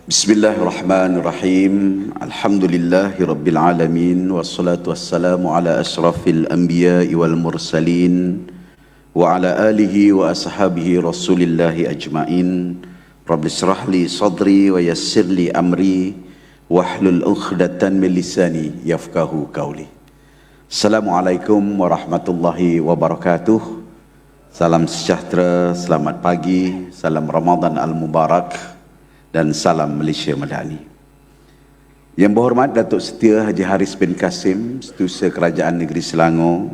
Bismillahirrahmanirrahim. Alhamdulillahirabbil alamin wassalatu wassalamu ala asyrafil anbiya'i wal mursalin wa ala alihi wa ashabihi rasulillahi ajmain. Rabbi shrah li sadri wa yassir li amri wahlul 'uqdatan min lisani yafqahu qawli. Assalamualaikum warahmatullahi wabarakatuh. Salam sejahtera, selamat pagi, salam Ramadan al-Mubarak dan salam Malaysia Madani. Yang berhormat Datuk Setia Haji Haris bin Kasim, Setiausaha Kerajaan Negeri Selangor.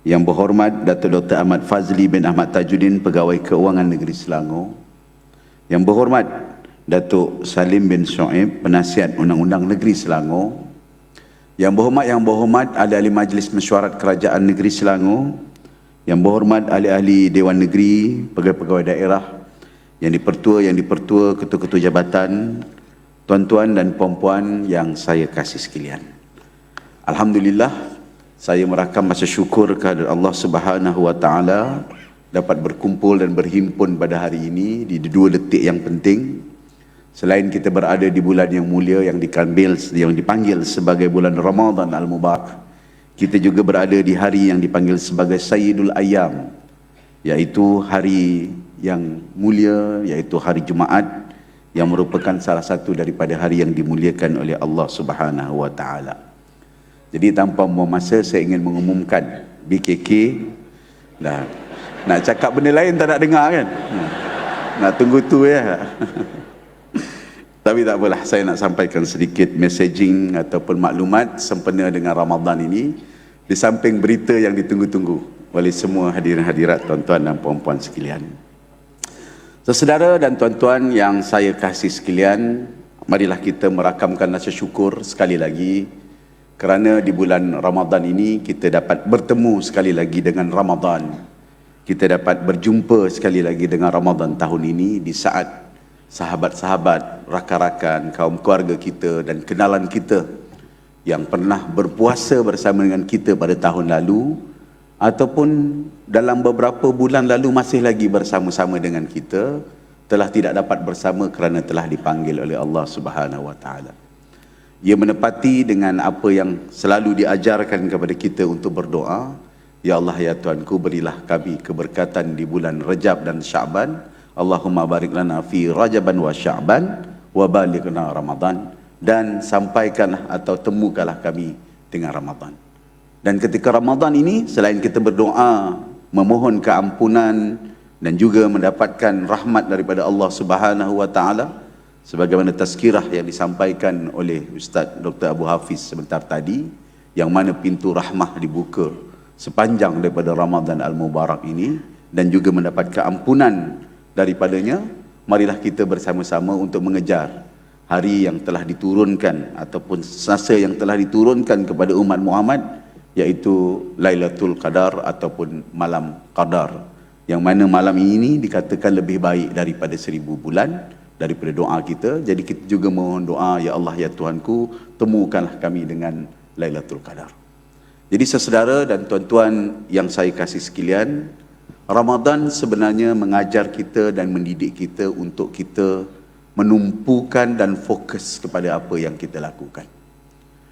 Yang berhormat Datuk Dr. Ahmad Fazli bin Ahmad Tajuddin, Pegawai Keuangan Negeri Selangor. Yang berhormat Datuk Salim bin Shoaib, Penasihat Undang-Undang Negeri Selangor. Yang berhormat ahli-ahli Majlis Mesyuarat Kerajaan Negeri Selangor. Yang berhormat ahli-ahli Dewan Negeri, pegawai-pegawai daerah, yang dipertua, ketua-ketua jabatan, tuan-tuan dan puan-puan yang saya kasih sekalian. Alhamdulillah, saya merakam rasa syukur kehadirat Allah Subhanahu wa taala dapat berkumpul dan berhimpun pada hari ini di 2 detik yang penting. Selain kita berada di bulan yang mulia yang dipanggil sebagai bulan Ramadan al-Mubarak, kita juga berada di hari yang dipanggil sebagai Sayyidul Ayyam, iaitu hari yang mulia, iaitu hari Jumaat, yang merupakan salah satu daripada hari yang dimuliakan oleh Allah Subhanahu wa taala. Jadi tanpa membuang masa, saya ingin mengumumkan BKK dah. Nak cakap benda lain tak nak dengar kan? Nak tunggu tu ya. Tapi tak apalah, saya nak sampaikan sedikit messaging ataupun maklumat sempena dengan Ramadan ini, di samping berita yang ditunggu-tunggu oleh semua hadirin hadirat, tuan-tuan dan puan-puan sekalian. Saudara dan tuan-tuan yang saya kasih sekalian, marilah kita merakamkan rasa syukur sekali lagi kerana di bulan Ramadan ini kita dapat bertemu sekali lagi dengan Ramadan. Kita dapat berjumpa sekali lagi dengan Ramadan tahun ini di saat sahabat-sahabat, rakan-rakan, kaum keluarga kita dan kenalan kita yang pernah berpuasa bersama dengan kita pada tahun lalu ataupun dalam beberapa bulan lalu masih lagi bersama-sama dengan kita, telah tidak dapat bersama kerana telah dipanggil oleh Allah Subhanahu wa taala. Ia menepati dengan apa yang selalu diajarkan kepada kita untuk berdoa, ya Allah ya Tuhanku, berilah kami keberkatan di bulan Rajab dan Sya'ban. Allahumma barik lana fi Rajaban wa Sya'ban wa balighna Ramadan, dan sampaikanlah atau temukanlah kami dengan Ramadan. Dan ketika Ramadan ini, selain kita berdoa, memohon keampunan dan juga mendapatkan rahmat daripada Allah Subhanahu wa taala, sebagaimana tazkirah yang disampaikan oleh Ustaz Dr. Abu Hafiz sebentar tadi, yang mana pintu rahmah dibuka sepanjang daripada Ramadan al-Mubarak ini dan juga mendapat keampunan daripadanya, marilah kita bersama-sama untuk mengejar hari yang telah diturunkan ataupun sasa yang telah diturunkan kepada umat Muhammad, iaitu Lailatul Qadar ataupun malam Qadar, yang mana malam ini dikatakan lebih baik daripada 1000 bulan daripada doa kita. Jadi kita juga mohon doa, ya Allah ya Tuhanku, temukanlah kami dengan Lailatul Qadar. Jadi saudara dan tuan-tuan yang saya kasih sekalian, Ramadan sebenarnya mengajar kita dan mendidik kita untuk kita menumpukan dan fokus kepada apa yang kita lakukan.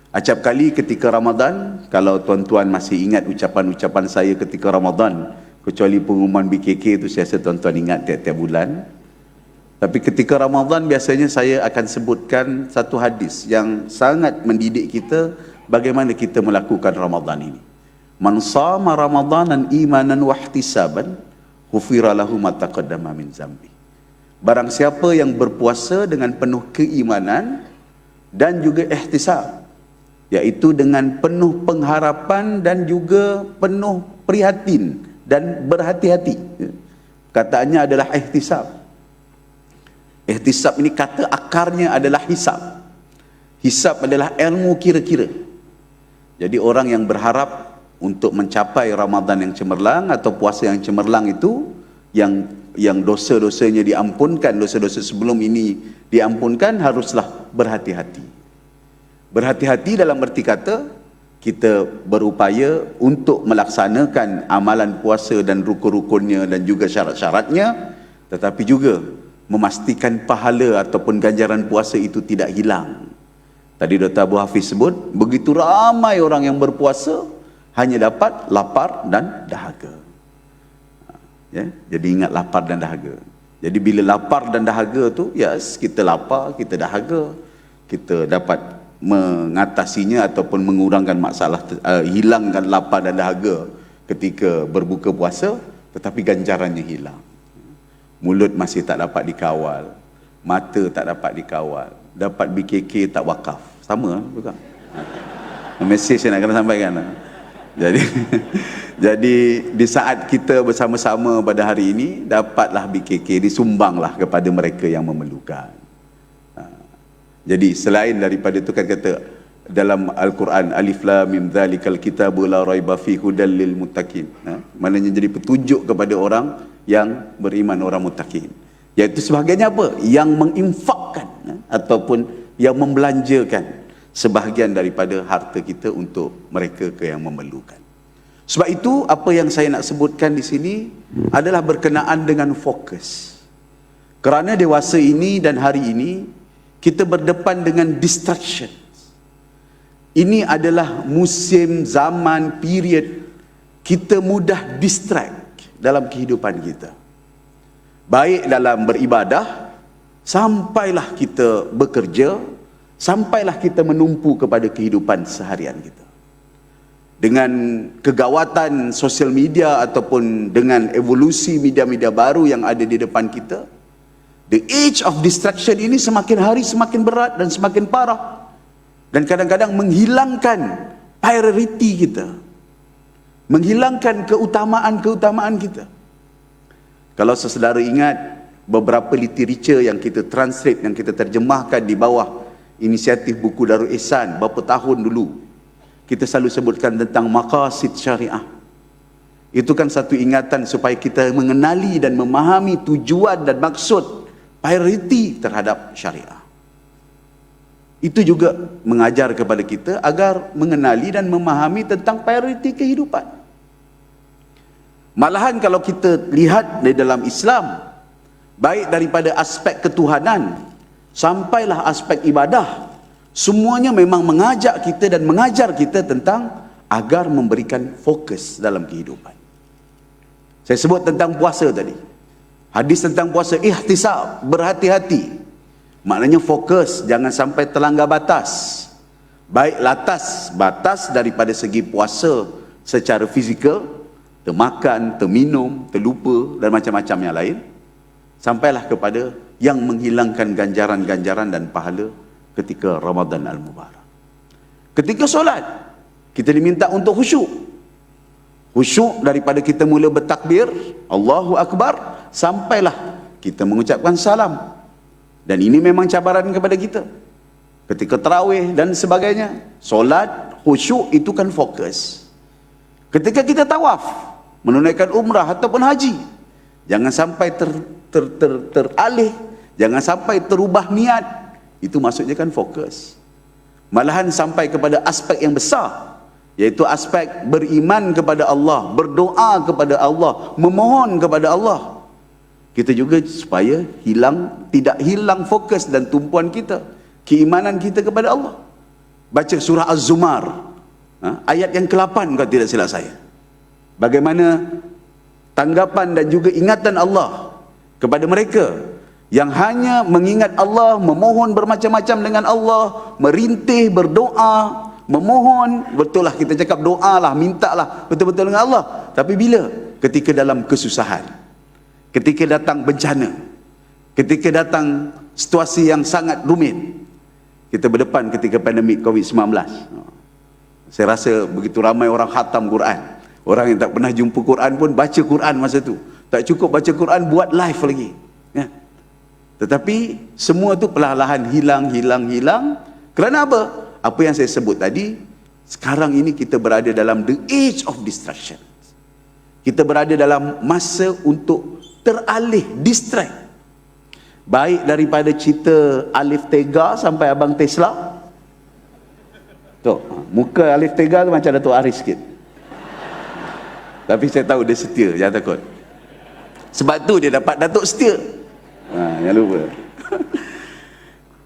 Acap kali ketika Ramadan, kalau tuan-tuan masih ingat ucapan-ucapan saya ketika Ramadan, kecuali pengumuman BKK itu saya rasa tuan-tuan ingat tiap-tiap bulan. Tapi ketika Ramadan biasanya saya akan sebutkan satu hadis yang sangat mendidik kita bagaimana kita melakukan Ramadan ini. Man shama Ramadanan imanan wa ihtisaban, ghufira lahu ma taqaddama min zambi. Barang siapa yang berpuasa dengan penuh keimanan dan juga ihtisab, iaitu dengan penuh pengharapan dan juga penuh prihatin dan berhati-hati. Kataannya adalah ihtisab. Ihtisab ini kata akarnya adalah hisab. Hisab adalah ilmu kira-kira. Jadi orang yang berharap untuk mencapai Ramadan yang cemerlang atau puasa yang cemerlang itu, yang dosa-dosanya diampunkan, dosa-dosa sebelum ini diampunkan, haruslah berhati-hati. Berhati-hati dalam erti kata kita berupaya untuk melaksanakan amalan puasa dan rukun-rukunnya dan juga syarat-syaratnya, tetapi juga memastikan pahala ataupun ganjaran puasa itu tidak hilang. Tadi Dr. Abu Hafiz sebut, begitu ramai orang yang berpuasa hanya dapat lapar dan dahaga. Ya, jadi ingat lapar dan dahaga. Jadi bila lapar dan dahaga tu, yes, kita lapar, kita dahaga, kita dapat mengatasinya ataupun mengurangkan masalah, hilangkan lapar dan dahaga ketika berbuka puasa, tetapi ganjarannya hilang. Mulut masih tak dapat dikawal, mata tak dapat dikawal, dapat BKK tak wakaf. Sama juga. Mesej saya nak kena sampaikan. Jadi jadi di saat kita bersama-sama pada hari ini, dapatlah BKK, disumbanglah kepada mereka yang memerlukan. Jadi selain daripada itu kan kata dalam Al-Quran, Alif Lam Mim Dzalikal Kitabu La Raiba Fihi Hudal lil Muttaqin. Maknanya jadi petunjuk kepada orang yang beriman, orang muttaqin. Iaitu sebahagiannya apa? Yang menginfakkan ataupun yang membelanjakan sebahagian daripada harta kita untuk mereka yang memerlukan. Sebab itu apa yang saya nak sebutkan di sini adalah berkenaan dengan fokus. Kerana dewasa ini dan hari ini kita berdepan dengan distraction. Ini adalah musim, zaman, period kita mudah distract dalam kehidupan kita. Baik dalam beribadah, sampailah kita bekerja, sampailah kita menumpu kepada kehidupan seharian kita. Dengan kegawatan sosial media ataupun dengan evolusi media-media baru yang ada di depan kita, the age of distraction ini semakin hari semakin berat dan semakin parah. Dan kadang-kadang menghilangkan priority kita, menghilangkan keutamaan-keutamaan kita. Kalau saudara ingat beberapa literature yang kita translate, yang kita terjemahkan di bawah inisiatif buku Darul Ihsan beberapa tahun dulu, kita selalu sebutkan tentang maqasid syariah. Itu kan satu ingatan supaya kita mengenali dan memahami tujuan dan maksud, priority terhadap syariah. Itu juga mengajar kepada kita agar mengenali dan memahami tentang prioriti kehidupan. Malahan kalau kita lihat di dalam Islam, baik daripada aspek ketuhanan sampailah aspek ibadah, semuanya memang mengajak kita dan mengajar kita tentang agar memberikan fokus dalam kehidupan. Saya sebut tentang puasa tadi. Hadis tentang puasa, ihtisab, berhati-hati. Maknanya fokus, jangan sampai terlanggar batas. Baik batas daripada segi puasa secara fizikal, termakan, terminum, terlupa dan macam-macam yang lain, sampailah kepada yang menghilangkan ganjaran-ganjaran dan pahala ketika Ramadan Al-Mubarak. Ketika solat, kita diminta untuk khusyuk. Khusyuk daripada kita mula bertakbir, Allahu Akbar, sampailah kita mengucapkan salam. Dan ini memang cabaran kepada kita. Ketika tarawih dan sebagainya, solat, khusyuk itu kan fokus. Ketika kita tawaf, menunaikan umrah ataupun haji, jangan sampai teralih, jangan sampai terubah niat. Itu maksudnya kan fokus. Malahan sampai kepada aspek yang besar, yaitu aspek beriman kepada Allah, berdoa kepada Allah, memohon kepada Allah. Kita juga supaya tidak hilang fokus dan tumpuan kita, keimanan kita kepada Allah. Baca surah Az-Zumar, ayat yang ke-8 kalau tidak silap saya. Bagaimana tanggapan dan juga ingatan Allah kepada mereka yang hanya mengingat Allah, memohon bermacam-macam dengan Allah, merintih, berdoa, memohon. Betul lah kita cakap doa lah, minta lah betul-betul dengan Allah. Tapi bila? Ketika dalam kesusahan, ketika datang bencana, ketika datang situasi yang sangat rumit. Kita berdepan ketika pandemik COVID-19. Saya rasa begitu ramai orang khatam Quran. Orang yang tak pernah jumpa Quran pun baca Quran masa tu. Tak cukup baca Quran, buat live lagi. Ya. Tetapi semua tu perlahan-lahan hilang. Kerana apa? Apa yang saya sebut tadi, sekarang ini kita berada dalam the age of distraction. Kita berada dalam masa untuk teralih, distract. Baik daripada cerita Alif Tega sampai Abang Tesla. Tu, muka Alif Tega tu macam Datuk Aris sikit. Tapi saya tahu dia setia, jangan takut. Sebab tu dia dapat Datuk Setia. Jangan lupa.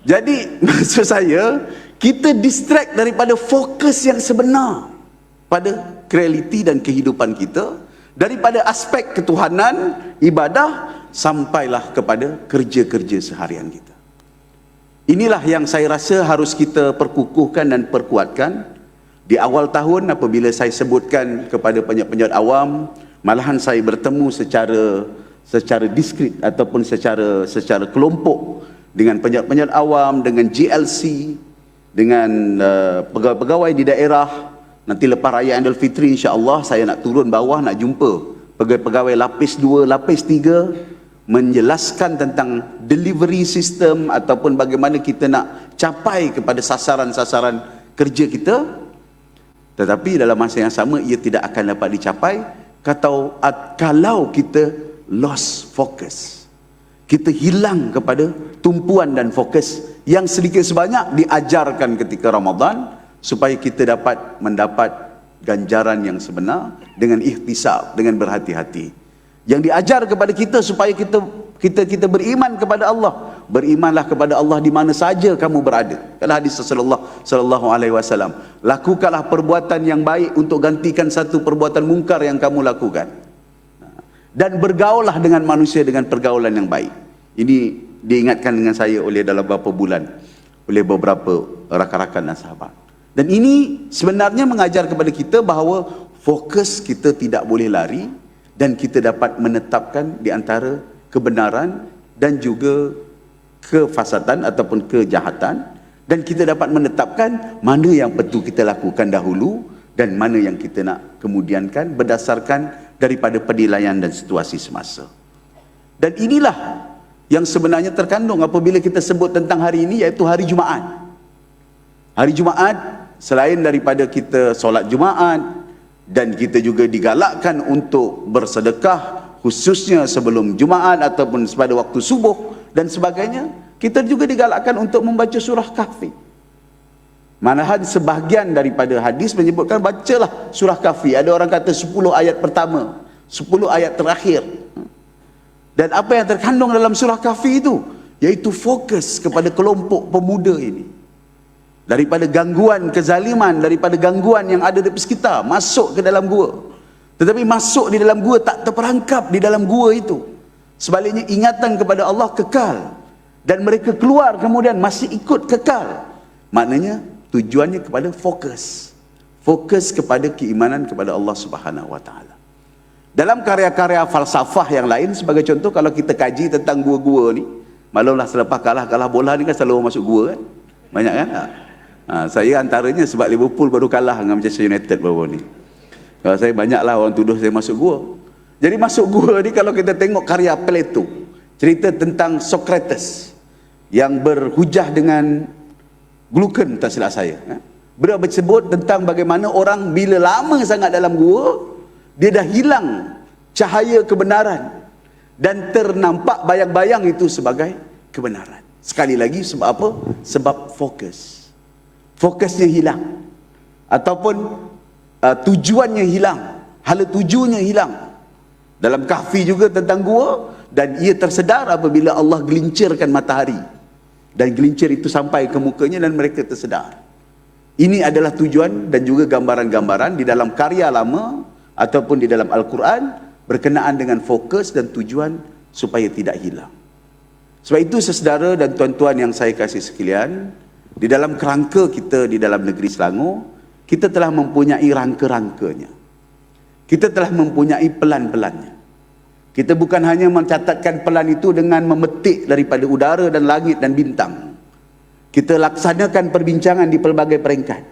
Jadi maksud saya, kita distract daripada fokus yang sebenar pada realiti dan kehidupan kita, daripada aspek ketuhanan, ibadah, sampailah kepada kerja-kerja seharian kita. Inilah yang saya rasa harus kita perkukuhkan dan perkuatkan. Di awal tahun apabila saya sebutkan kepada penyaut-penyaut awam, malahan saya bertemu secara diskret ataupun secara kelompok dengan penyaut-penyaut awam, dengan GLC, dengan pegawai-pegawai di daerah. Nanti lepas raya Aidilfitri, insya-Allah saya nak turun bawah, nak jumpa pegawai-pegawai lapis 2, lapis 3, menjelaskan tentang delivery system ataupun bagaimana kita nak capai kepada sasaran-sasaran kerja kita. Tetapi dalam masa yang sama ia tidak akan dapat dicapai kalau kita lost focus. Kita hilang kepada tumpuan dan fokus yang sedikit sebanyak diajarkan ketika Ramadan, supaya kita dapat mendapat ganjaran yang sebenar dengan ikhtisab, dengan berhati-hati. Yang diajar kepada kita supaya kita beriman kepada Allah. Berimanlah kepada Allah di mana saja kamu berada. Kata hadis Rasulullah sallallahu alaihi wasallam, lakukanlah perbuatan yang baik untuk gantikan satu perbuatan mungkar yang kamu lakukan. Dan bergaullah dengan manusia dengan pergaulan yang baik. Ini diingatkan dengan saya oleh dalam beberapa bulan oleh beberapa rakan-rakan dan sahabat. Dan ini sebenarnya mengajar kepada kita bahawa fokus kita tidak boleh lari, dan kita dapat menetapkan di antara kebenaran dan juga kefasatan ataupun kejahatan, dan kita dapat menetapkan mana yang perlu kita lakukan dahulu dan mana yang kita nak kemudiankan berdasarkan daripada penilaian dan situasi semasa. Dan inilah yang sebenarnya terkandung apabila kita sebut tentang hari ini, iaitu hari Jumaat. Hari Jumaat, selain daripada kita solat Jumaat, dan kita juga digalakkan untuk bersedekah, khususnya sebelum Jumaat ataupun pada waktu subuh dan sebagainya, kita juga digalakkan untuk membaca surah Kahfi. Malahan sebahagian daripada hadis menyebutkan bacalah surah Kahfi. Ada orang kata 10 ayat pertama, 10 ayat terakhir. Dan apa yang terkandung dalam surah Kahfi itu, iaitu fokus kepada kelompok pemuda ini. Daripada gangguan kezaliman, daripada gangguan yang ada di sekitar, masuk ke dalam gua. Tetapi masuk di dalam gua tak terperangkap di dalam gua itu. Sebaliknya ingatan kepada Allah kekal. Dan mereka keluar kemudian masih ikut kekal. Maknanya tujuannya kepada fokus. Fokus kepada keimanan kepada Allah Subhanahu wa taala. Dalam karya-karya falsafah yang lain, sebagai contoh, kalau kita kaji tentang gua-gua ni, maklumlah selepas kalah bola ni kan selalu masuk gua kan. Banyak kan? Saya antaranya sebab Liverpool baru kalah dengan Manchester United baru ni. Kalau saya banyaklah orang tuduh saya masuk gua. Jadi masuk gua ni, kalau kita tengok karya Plato, cerita tentang Socrates yang berhujah dengan Glucon, tak silap saya. Beliau bersebut tentang bagaimana orang bila lama sangat dalam gua, dia dah hilang cahaya kebenaran dan ternampak bayang-bayang itu sebagai kebenaran. Sekali lagi, sebab apa? Sebab fokus. Fokusnya hilang, ataupun tujuannya hilang, hala tujunya hilang. Dalam Kahfi juga tentang gua, dan ia tersedar apabila Allah gelincirkan matahari, dan gelincir itu sampai ke mukanya dan mereka tersedar. Ini adalah tujuan dan juga gambaran-gambaran di dalam karya lama ataupun di dalam Al-Quran berkenaan dengan fokus dan tujuan supaya tidak hilang. Sebab itu, saudara dan tuan-tuan yang saya kasih sekalian, di dalam kerangka kita di dalam negeri Selangor, kita telah mempunyai rangka-rangkanya. Kita telah mempunyai pelan-pelannya. Kita bukan hanya mencatatkan pelan itu dengan memetik daripada udara dan langit dan bintang. Kita laksanakan perbincangan di pelbagai peringkat.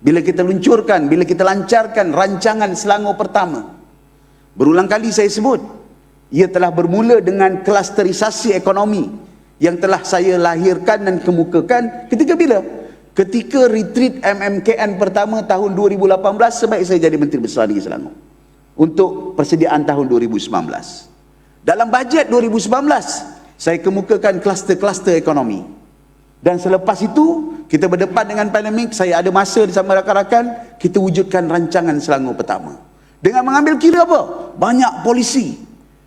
Bila kita luncurkan, bila kita lancarkan rancangan Selangor pertama, berulang kali saya sebut, ia telah bermula dengan klasterisasi ekonomi yang telah saya lahirkan dan kemukakan ketika bila? Ketika retreat MMKN pertama tahun 2018, sebaik saya jadi Menteri Besar Negeri Selangor untuk persediaan tahun 2019. Dalam bajet 2019, saya kemukakan kluster-kluster ekonomi. Dan selepas itu, kita berdepan dengan pandemik, saya ada masa bersama rakan-rakan, kita wujudkan rancangan Selangor pertama. Dengan mengambil kira apa? Banyak polisi.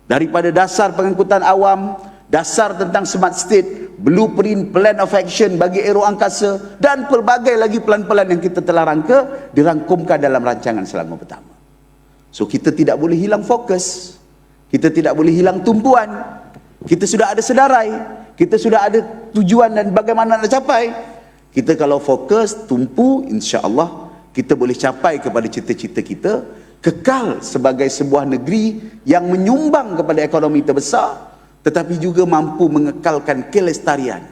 Daripada dasar pengangkutan awam, dasar tentang smart state, blueprint, plan of action bagi aero angkasa, dan pelbagai lagi pelan-pelan yang kita telah rangka, dirangkumkan dalam rancangan Selangor pertama. So kita tidak boleh hilang fokus, kita tidak boleh hilang tumpuan. Kita sudah ada sedarai, kita sudah ada tujuan dan bagaimana nak capai. Kita kalau fokus, tumpu, insya-Allah kita boleh capai kepada cita-cita kita, kekal sebagai sebuah negeri yang menyumbang kepada ekonomi terbesar, tetapi juga mampu mengekalkan kelestarian,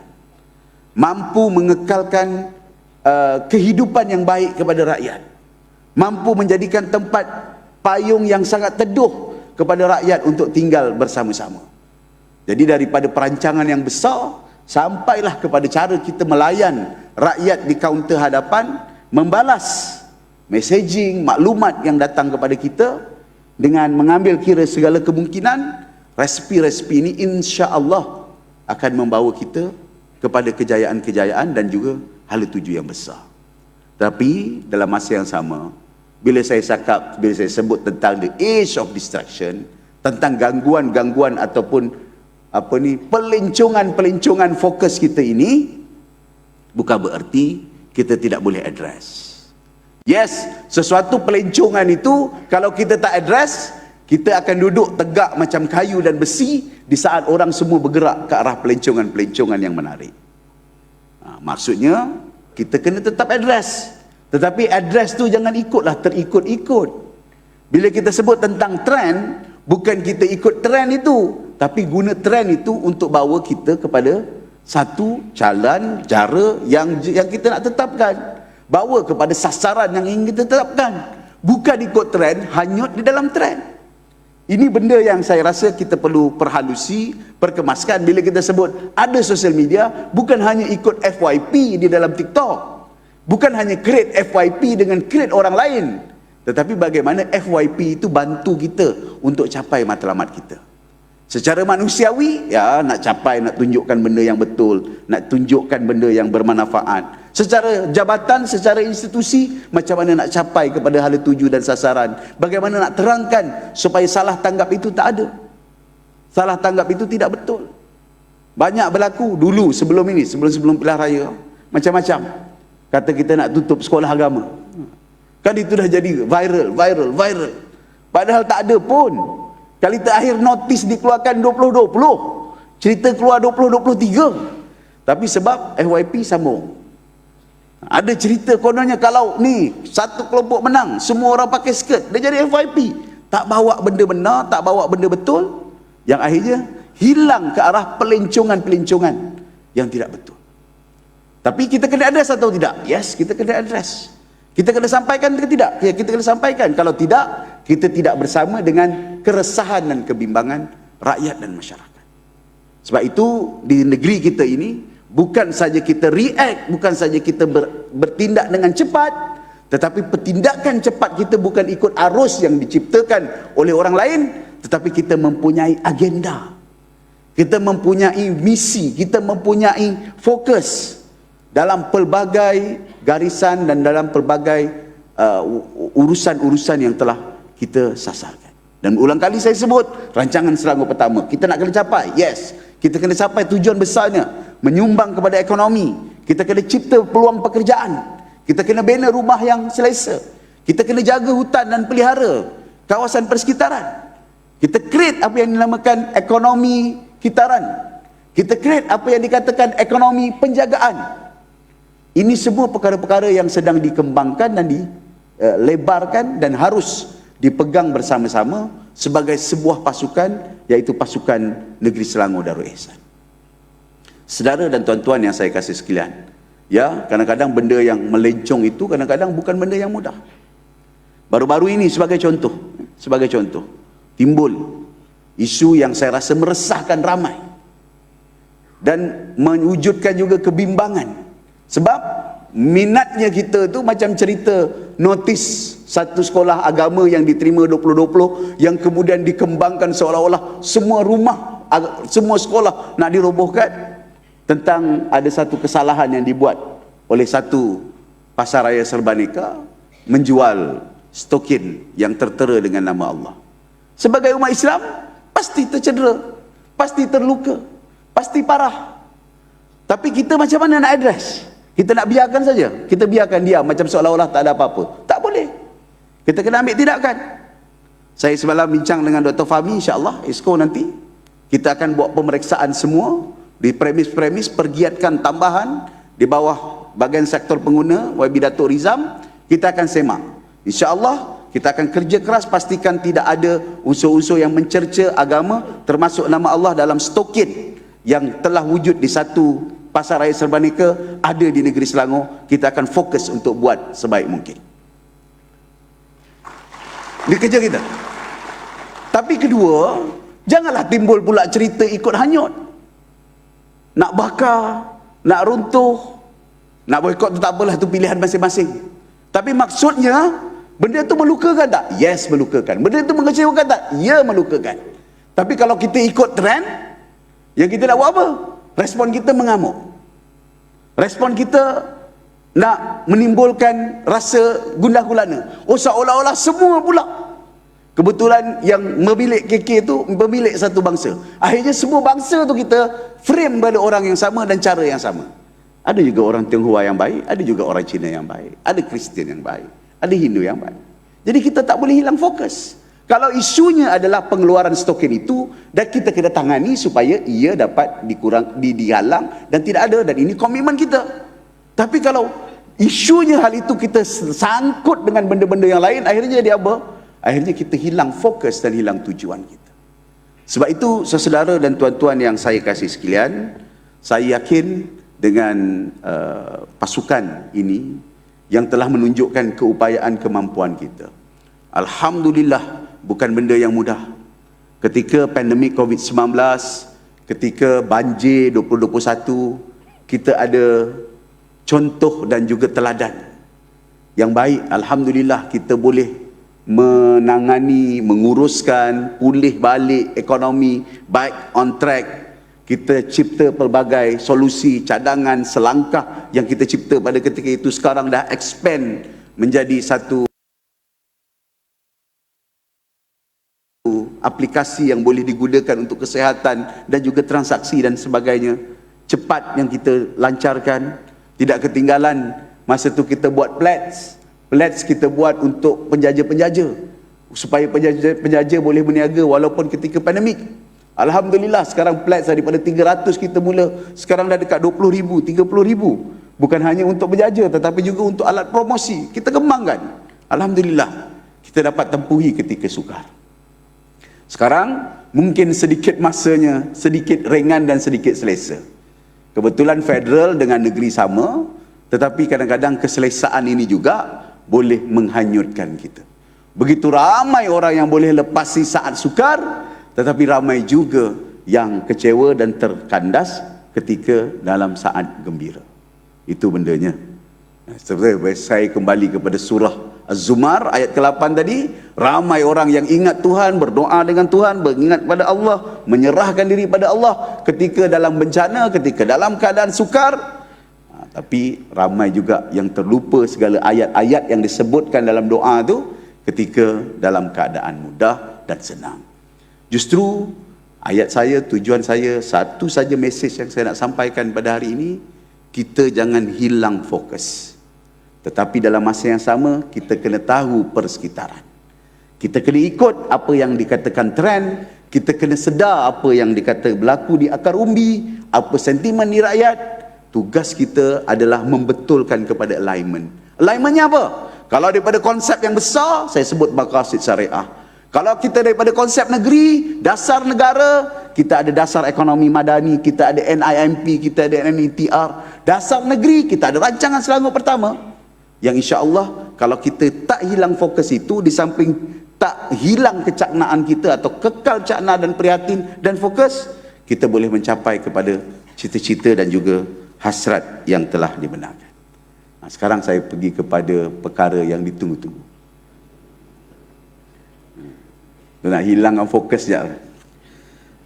mampu mengekalkan kehidupan yang baik kepada rakyat, mampu menjadikan tempat payung yang sangat teduh kepada rakyat untuk tinggal bersama-sama. Jadi daripada perancangan yang besar, sampailah kepada cara kita melayan rakyat di kaunter hadapan, membalas messaging, maklumat yang datang kepada kita dengan mengambil kira segala kemungkinan. Resipi-resipi ini insya-Allah akan membawa kita kepada kejayaan-kejayaan dan juga hala tuju yang besar. Tapi dalam masa yang sama, bila saya sebut tentang the age of distraction, tentang gangguan-gangguan ataupun pelencongan-pelencongan fokus kita ini, bukan bererti kita tidak boleh address. Yes, sesuatu pelencongan itu kalau kita tak address, kita akan duduk tegak macam kayu dan besi di saat orang semua bergerak ke arah pelencongan-pelencongan yang menarik. Maksudnya kita kena tetap address, tetapi address tu jangan ikutlah terikut-ikut. Bila kita sebut tentang trend, bukan kita ikut trend itu, tapi guna trend itu untuk bawa kita kepada satu jalan, cara yang kita nak tetapkan, bawa kepada sasaran yang ingin kita tetapkan, bukan ikut trend, hanyut di dalam trend. Ini benda yang saya rasa kita perlu perhalusi, perkemaskan. Bila kita sebut ada sosial media, bukan hanya ikut FYP di dalam TikTok, bukan hanya create FYP dengan create orang lain, tetapi bagaimana FYP itu bantu kita untuk capai matlamat kita. Secara manusiawi, ya, nak capai, nak tunjukkan benda yang betul, nak tunjukkan benda yang bermanfaat. Secara jabatan, secara institusi, macam mana nak capai kepada hala tuju dan sasaran. Bagaimana nak terangkan supaya salah tanggap itu tak ada. Salah tanggap itu tidak betul. Banyak berlaku dulu sebelum ini, sebelum pilihan raya, macam-macam. Kata kita nak tutup sekolah agama. Kan itu dah jadi viral. Padahal tak ada pun. Kali terakhir notis dikeluarkan 2020, cerita keluar 2023. Tapi sebab FYP sambung. Ada cerita kononnya kalau ni satu kelompok menang, semua orang pakai skirt, dia jadi FYP. Tak bawa benda benar, tak bawa benda betul, yang akhirnya hilang ke arah pelencongan-pelencongan yang tidak betul. Tapi kita kena address atau tidak? Yes, kita kena address. Kita kena sampaikan ke tidak? Ya, kita kena sampaikan. Kalau tidak, kita tidak bersama dengan keresahan dan kebimbangan rakyat dan masyarakat. Sebab itu di negeri kita ini, bukan saja kita react, bukan saja kita bertindak dengan cepat, tetapi pertindakan cepat kita bukan ikut arus yang diciptakan oleh orang lain, tetapi kita mempunyai agenda, kita mempunyai misi, kita mempunyai fokus dalam pelbagai garisan dan dalam pelbagai urusan-urusan yang telah kita sasarkan. Dan ulang kali saya sebut, rancangan Selangor pertama, kita nak kena capai. Yes, kita kena capai tujuan besarnya, menyumbang kepada ekonomi. Kita kena cipta peluang pekerjaan, kita kena bina rumah yang selesa, kita kena jaga hutan dan pelihara kawasan persekitaran, kita create apa yang dinamakan ekonomi kitaran, kita create apa yang dikatakan ekonomi penjagaan. Ini semua perkara-perkara yang sedang dikembangkan dan dilebarkan dan harus dipegang bersama-sama sebagai sebuah pasukan, iaitu pasukan Negeri Selangor Darul Ihsan. Saudara dan tuan-tuan yang saya kasih sekalian, ya, kadang-kadang benda yang melencong itu kadang-kadang bukan benda yang mudah. Baru-baru ini sebagai contoh, timbul isu yang saya rasa meresahkan ramai dan mewujudkan juga kebimbangan. Sebab minatnya kita tu macam cerita notis satu sekolah agama yang diterima 2020 yang kemudian dikembangkan seolah-olah semua rumah, semua sekolah nak dirobohkan, tentang ada satu kesalahan yang dibuat oleh satu pasaraya serbaneka menjual stokin yang tertera dengan nama Allah. Sebagai umat Islam pasti tercedera, pasti terluka, pasti parah. Tapi kita macam mana nak address? Kita nak biarkan saja? Kita biarkan dia macam seolah-olah tak ada apa-apa? Tak boleh. Kita kena ambil tindakan. Saya semalam bincang dengan Dr. Fahmi, insya-Allah Esko nanti kita akan buat pemeriksaan semua di premis-premis, pergiatkan tambahan di bawah bahagian sektor pengguna YB Datuk Rizam. Kita akan semak, insya-Allah kita akan kerja keras pastikan tidak ada unsur-unsur yang mencerca agama, termasuk nama Allah dalam stokin yang telah wujud di satu pasar raya Serbanika ada di negeri Selangor. Kita akan fokus untuk buat sebaik mungkin. Ini kerja kita. Tapi kedua, janganlah timbul pula cerita ikut hanyut. Nak bakar, nak runtuh, nak boikot tu tak apalah, tu pilihan masing-masing. Tapi maksudnya, benda tu melukakan tak? Yes, melukakan. Benda tu mengecewakan tak? Ya, melukakan. Tapi kalau kita ikut trend, yang kita nak buat apa? Respon kita mengamuk. Respon kita nak menimbulkan rasa gundah gulana. Oh, seolah-olah semua pula. Kebetulan yang memilih KK itu memilih satu bangsa. Akhirnya semua bangsa tu kita frame pada orang yang sama dan cara yang sama. Ada juga orang Tionghoa yang baik, ada juga orang Cina yang baik, ada Kristian yang baik, ada Hindu yang baik. Jadi kita tak boleh hilang fokus. Kalau isunya adalah pengeluaran stokin itu, dan kita kena tangani supaya ia dapat dihalang dan tidak ada, dan ini komitmen kita. Tapi kalau isunya hal itu kita sangkut dengan benda-benda yang lain, akhirnya jadi apa? Akhirnya kita hilang fokus dan hilang tujuan kita. Sebab itu saudara dan tuan-tuan yang saya kasih sekalian, saya yakin dengan pasukan ini yang telah menunjukkan keupayaan kemampuan kita. Alhamdulillah, bukan benda yang mudah. Ketika pandemik COVID-19, ketika banjir 2021, kita ada contoh dan juga teladan yang baik. Alhamdulillah, kita boleh menangani, menguruskan, pulih balik ekonomi, baik on track. Kita cipta pelbagai solusi, cadangan, selangkah yang kita cipta pada ketika itu sekarang dah expand menjadi satu aplikasi yang boleh digunakan untuk kesihatan dan juga transaksi dan sebagainya. Cepat yang kita lancarkan, tidak ketinggalan. Masa tu kita buat plats kita buat untuk penjaja-penjaja, supaya penjaja boleh berniaga walaupun ketika pandemik. Alhamdulillah, sekarang plats daripada 300 kita mula, sekarang dah dekat 20,000, 30,000. Bukan hanya untuk penjaja tetapi juga untuk alat promosi kita kembangkan. Alhamdulillah, kita dapat tempuhi ketika sukar. Sekarang mungkin sedikit masanya, sedikit ringan dan sedikit selesa. Kebetulan federal dengan negeri sama, tetapi kadang-kadang keselesaan ini juga boleh menghanyutkan kita. Begitu ramai orang yang boleh lepasi saat sukar, tetapi ramai juga yang kecewa dan terkandas ketika dalam saat gembira. Itu bendanya. Seperti saya kembali kepada surah Az-Zumar ayat ke-8 tadi, ramai orang yang ingat Tuhan, berdoa dengan Tuhan, mengingat pada Allah, menyerahkan diri pada Allah ketika dalam bencana, ketika dalam keadaan sukar. Tapi ramai juga yang terlupa segala ayat-ayat yang disebutkan dalam doa tu ketika dalam keadaan mudah dan senang. Justru ayat saya, tujuan saya, satu saja mesej yang saya nak sampaikan pada hari ini, kita jangan hilang fokus. Tetapi dalam masa yang sama, kita kena tahu persekitaran. Kita kena ikut apa yang dikatakan trend, kita kena sedar apa yang dikata berlaku di akar umbi, apa sentimen di rakyat. Tugas kita adalah membetulkan kepada alignment. Alignmentnya apa? Kalau daripada konsep yang besar, saya sebut maqasid syariah. Kalau kita daripada konsep negeri, dasar negara, kita ada dasar ekonomi madani, kita ada NIMP, kita ada NITR. Dasar negeri, kita ada rancangan Selangor pertama. Yang insya-Allah kalau kita tak hilang fokus itu, di samping tak hilang kecaknaan kita atau kekal cakna dan prihatin dan fokus, kita boleh mencapai kepada cita-cita dan juga hasrat yang telah dibenarkan. Sekarang saya pergi kepada perkara yang ditunggu-tunggu. Nak hilangkan fokus sekejap.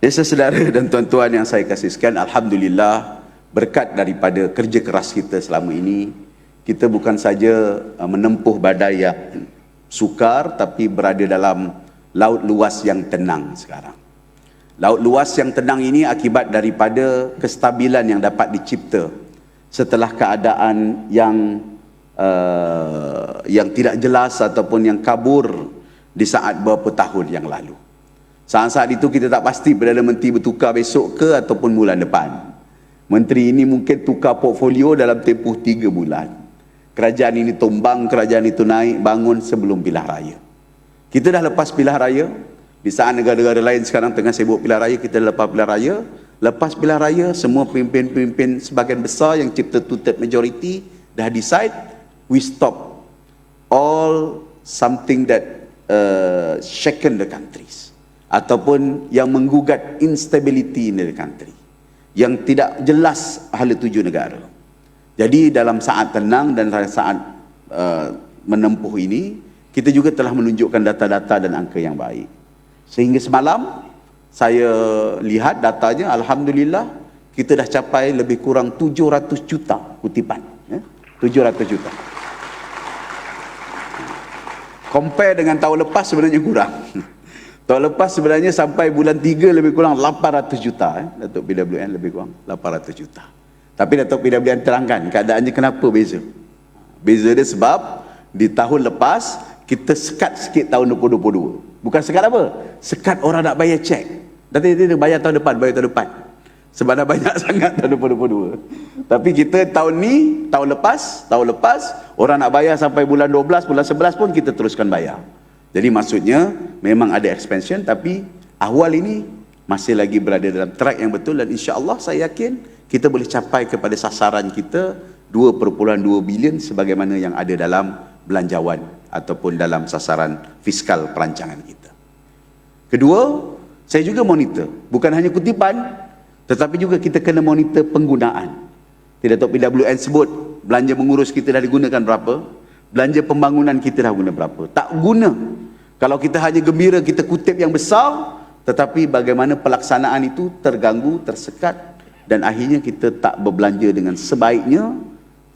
Saudara dan tuan-tuan yang saya kasihkan, alhamdulillah, berkat daripada kerja keras kita selama ini, kita bukan saja menempuh badai yang sukar, tapi berada dalam laut luas yang tenang sekarang. Laut luas yang tenang ini akibat daripada kestabilan yang dapat dicipta setelah keadaan yang tidak jelas ataupun yang kabur di saat beberapa tahun yang lalu. Saat-saat itu kita tak pasti Perdana Menteri bertukar besok ke ataupun bulan depan. Menteri ini mungkin tukar portfolio dalam tempoh 3 bulan. Kerajaan ini tumbang, kerajaan itu naik bangun sebelum pilihan raya. Kita dah lepas pilihan raya. Di saat negara-negara lain sekarang tengah sibuk pilihan raya, kita lepas pilihan raya. Lepas pilihan raya, semua pemimpin-pemimpin sebahagian besar yang cipta two-third majority dah decide, we stop all something that shaken the countries, ataupun yang menggugat instability in the country, yang tidak jelas ahli tuju negara. Jadi dalam saat tenang dan saat menempuh ini, kita juga telah menunjukkan data-data dan angka yang baik. Sehingga semalam saya lihat datanya, alhamdulillah kita dah capai lebih kurang 700 juta kutipan, 700 juta. Compare dengan tahun lepas sebenarnya kurang. Tahun lepas sebenarnya sampai bulan 3 lebih kurang 800 juta. Datuk PWN lebih kurang 800 juta. Tapi Datuk PWN terangkan keadaannya kenapa beza. Beza dia sebab di tahun lepas kita sekat sikit tahun 2022. Bukan sekat apa? Sekat orang nak bayar cek. Nanti dia bayar tahun depan, sebab dah banyak sangat tahun 2022. Tapi kita tahun ni, tahun lepas, orang nak bayar sampai bulan 12, bulan 11 pun kita teruskan bayar. Jadi maksudnya memang ada expansion, tapi awal ini masih lagi berada dalam track yang betul, dan insya-Allah saya yakin kita boleh capai kepada sasaran kita 2.2 bilion sebagaimana yang ada dalam belanjawan ataupun dalam sasaran fiskal perancangan kita. Kedua, saya juga monitor, bukan hanya kutipan, tetapi juga kita kena monitor penggunaan. Tidak tahu PWN sebut belanja mengurus kita dah digunakan berapa, belanja pembangunan kita dah guna berapa. Tak guna kalau kita hanya gembira kita kutip yang besar, tetapi bagaimana pelaksanaan itu terganggu, tersekat, dan akhirnya kita tak berbelanja dengan sebaiknya,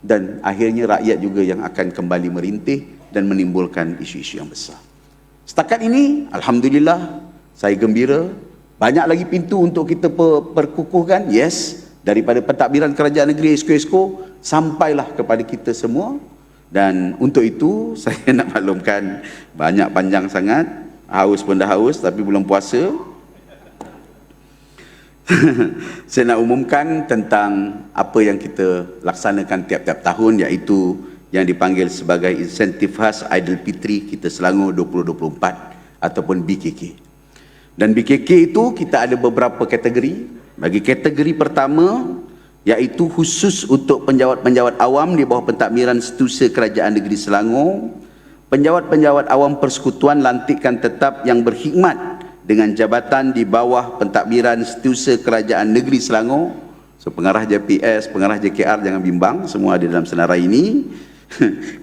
dan akhirnya rakyat juga yang akan kembali merintih dan menimbulkan isu-isu yang besar. Setakat ini, alhamdulillah, saya gembira. Banyak lagi pintu untuk kita perkukuhkan. Yes, daripada pentadbiran kerajaan negeri esko-esko sampailah kepada kita semua. Dan untuk itu saya nak maklumkan, banyak panjang sangat, haus pun dah haus, tapi belum puasa. Saya nak umumkan tentang apa yang kita laksanakan tiap-tiap tahun, iaitu yang dipanggil sebagai insentif khas Aidilfitri kita Selangor 2024 ataupun BKK. Dan BKK itu kita ada beberapa kategori. Bagi kategori pertama, iaitu khusus untuk penjawat-penjawat awam di bawah pentadbiran Setiausaha Kerajaan Negeri Selangor, penjawat-penjawat awam persekutuan lantikan tetap yang berkhidmat dengan jabatan di bawah pentadbiran Setiausaha Kerajaan Negeri Selangor. So pengarah JPS, pengarah JKR jangan bimbang, semua ada dalam senarai ini.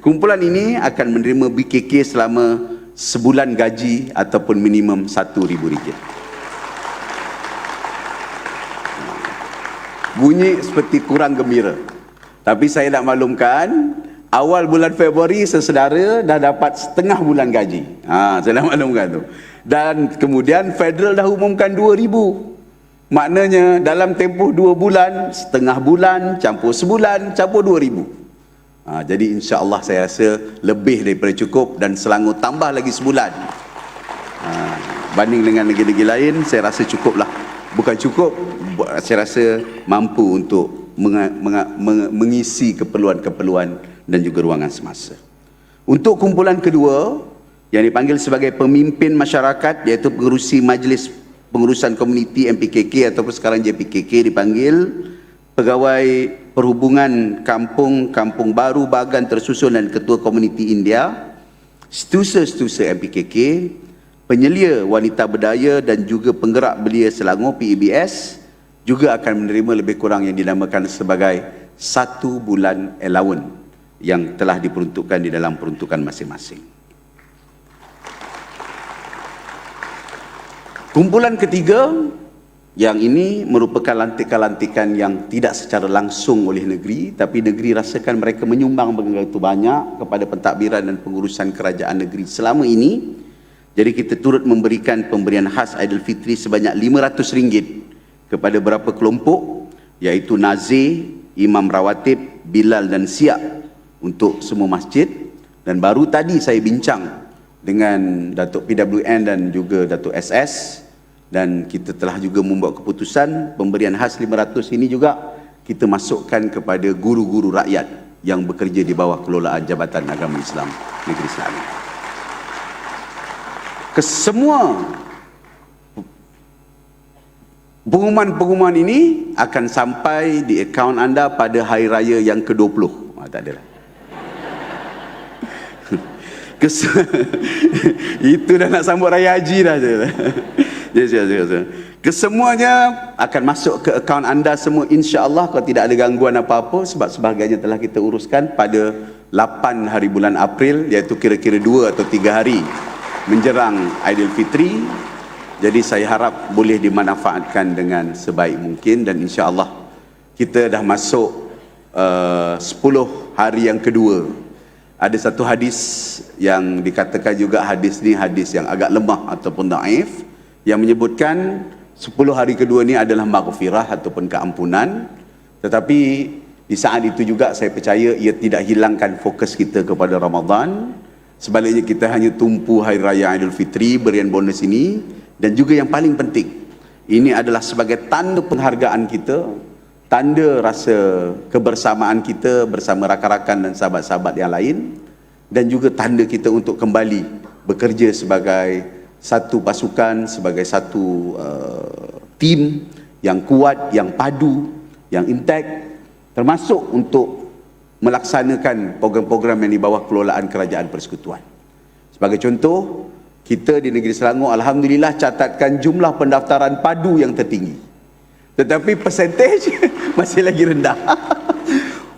Kumpulan ini akan menerima BKK selama sebulan gaji ataupun minimum RM1,000. Bunyi seperti kurang gembira, tapi saya nak maklumkan, awal bulan Februari sesedara dah dapat setengah bulan gaji. Saya nak maklumkan tu. Dan kemudian federal dah umumkan 2,000. Maknanya dalam tempoh 2 bulan, setengah bulan, campur sebulan, campur 2,000. Jadi insya-Allah saya rasa lebih daripada cukup, dan Selangor tambah lagi sebulan. Banding dengan negeri-negeri lain, saya rasa cukuplah. Bukan cukup, saya rasa mampu untuk mengisi keperluan-keperluan dan juga ruangan semasa. Untuk kumpulan kedua yang dipanggil sebagai pemimpin masyarakat, iaitu pengerusi Majlis Pengurusan Komuniti MPKK ataupun sekarang JPKK dipanggil, pegawai perhubungan kampung, kampung baru, bagan tersusun dan ketua komuniti India, setiausaha MPKK, penyelia wanita berdaya dan juga penggerak belia Selangor PEBS juga akan menerima lebih kurang yang dinamakan sebagai 1 bulan allowance yang telah diperuntukkan di dalam peruntukan masing-masing. Kumpulan ketiga, yang ini merupakan lantikan-lantikan yang tidak secara langsung oleh negeri, tapi negeri rasakan mereka menyumbang begitu banyak kepada pentadbiran dan pengurusan kerajaan negeri selama ini. Jadi kita turut memberikan pemberian khas Aidilfitri sebanyak RM500 kepada beberapa kelompok, iaitu Nazir, Imam Rawatib, Bilal dan Siap untuk semua masjid. Dan baru tadi saya bincang dengan Datuk PWN dan juga Datuk SS, dan kita telah juga membuat keputusan pemberian khas 500 ini juga kita masukkan kepada guru-guru rakyat yang bekerja di bawah kelolaan Jabatan Agama Islam Negeri Selangor. Kesemua pengumuman-pengumuman ini akan sampai di akaun anda pada hari raya yang ke-20. Tak adalah. Itu dah nak sambut raya haji dah. Kesemuanya akan masuk ke akaun anda semua, insya-Allah, kalau tidak ada gangguan apa-apa, sebab sebahagiannya telah kita uruskan pada 8 hari bulan April, iaitu kira-kira 2 atau 3 hari menjerang Aidilfitri. Jadi saya harap boleh dimanfaatkan dengan sebaik mungkin, dan insya-Allah kita dah masuk 10 hari yang kedua. Ada satu hadis yang dikatakan juga hadis ni hadis yang agak lemah ataupun daif, yang menyebutkan 10 hari kedua ni adalah maghfirah ataupun keampunan. Tetapi di saat itu juga saya percaya ia tidak hilangkan fokus kita kepada Ramadan. Sebaliknya kita hanya tumpu hari raya Aidilfitri, berian bonus ini, dan juga yang paling penting, ini adalah sebagai tanda penghargaan kita, tanda rasa kebersamaan kita bersama rakan-rakan dan sahabat-sahabat yang lain, dan juga tanda kita untuk kembali bekerja sebagai satu pasukan, sebagai satu tim yang kuat, yang padu, yang intact, termasuk untuk melaksanakan program-program yang di bawah kelolaan Kerajaan Persekutuan. Sebagai contoh, kita di negeri Selangor alhamdulillah catatkan jumlah pendaftaran padu yang tertinggi, tetapi persentage masih lagi rendah.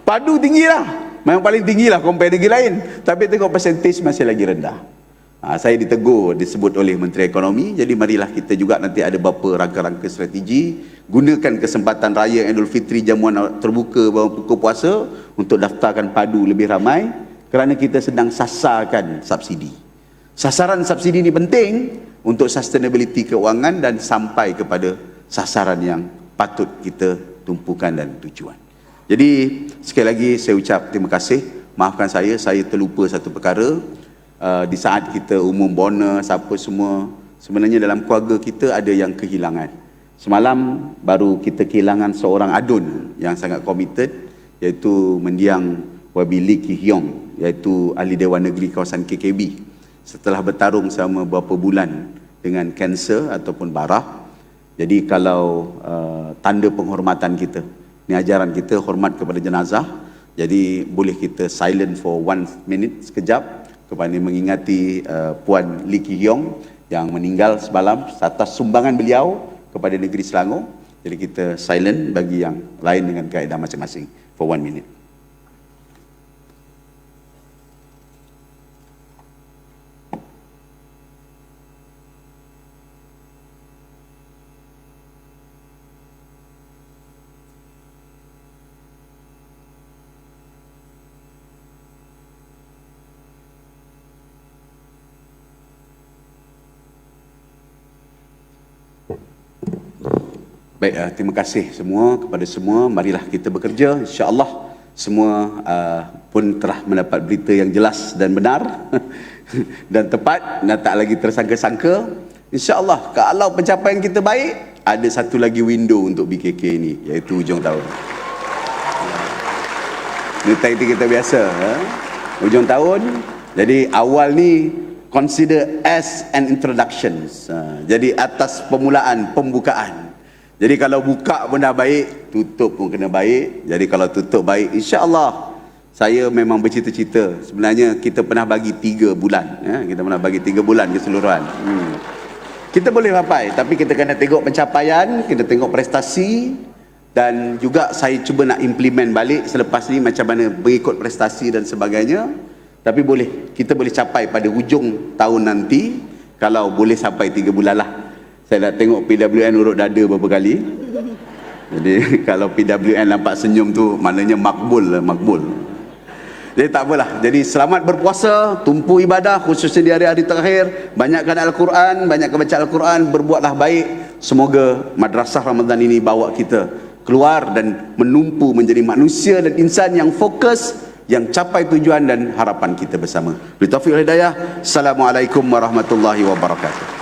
Padu tinggilah, memang paling tinggilah compare negeri lain, tapi tengok persentage masih lagi rendah. Saya ditegur, disebut oleh Menteri Ekonomi. Jadi marilah kita juga nanti ada beberapa rangka-rangka strategi, gunakan kesempatan raya Aidilfitri jamuan terbuka buka puasa untuk daftarkan padu lebih ramai, kerana kita sedang sasarkan subsidi. Sasaran subsidi ini penting untuk sustainability keuangan dan sampai kepada sasaran yang patut kita tumpukan dan tujuan. Jadi sekali lagi saya ucap terima kasih. Maafkan saya terlupa satu perkara. Di saat kita umum bonus apa semua, sebenarnya dalam keluarga kita ada yang kehilangan. Semalam baru kita kehilangan seorang adun yang sangat komited, iaitu mendiang Wabi Lee Ki Hiong, iaitu ahli Dewan Negeri kawasan KKB, setelah bertarung selama beberapa bulan dengan kanser ataupun barah. Jadi kalau tanda penghormatan kita, ni ajaran kita hormat kepada jenazah, jadi boleh kita silent for 1 minute sekejap kepada mengingati Puan Lee Ki Hiong yang meninggal semalam atas sumbangan beliau kepada negeri Selangor. Jadi kita silent bagi yang lain dengan kaedah masing-masing for 1 minute. Baik, terima kasih semua kepada semua. Marilah kita bekerja. InsyaAllah semua pun telah mendapat berita yang jelas dan benar dan tepat dan tak lagi tersangka-sangka. InsyaAllah kalau pencapaian kita baik, ada satu lagi window untuk BKK ini, iaitu hujung tahun. Ini taktik kita biasa, hujung tahun. Jadi awal ni consider as an introduction. Jadi atas permulaan, pembukaan. Jadi kalau buka pun dah baik, tutup pun kena baik. Jadi kalau tutup baik, insya-Allah saya memang bercita-cita. Sebenarnya kita pernah bagi 3 bulan, kita pernah bagi 3 bulan keseluruhan. Kita boleh capai, tapi kita kena tengok pencapaian, kita tengok prestasi, dan juga saya cuba nak implement balik selepas ni macam mana mengikut prestasi dan sebagainya. Tapi kita boleh capai pada hujung tahun nanti, kalau boleh sampai 3 bulan lah. Saya dah tengok PWN urut dada beberapa kali. Jadi kalau PWN nampak senyum tu maknanya makbul lah, makbul. Jadi tak apalah. Jadi selamat berpuasa, tumpu ibadah khususnya di hari-hari terakhir, banyakkan Al-Quran, banyakkan baca Al-Quran, berbuatlah baik. Semoga madrasah Ramadan ini bawa kita keluar dan menumpu menjadi manusia dan insan yang fokus, yang capai tujuan dan harapan kita bersama. Billahi taufiq wal hidayah. Assalamualaikum warahmatullahi wabarakatuh.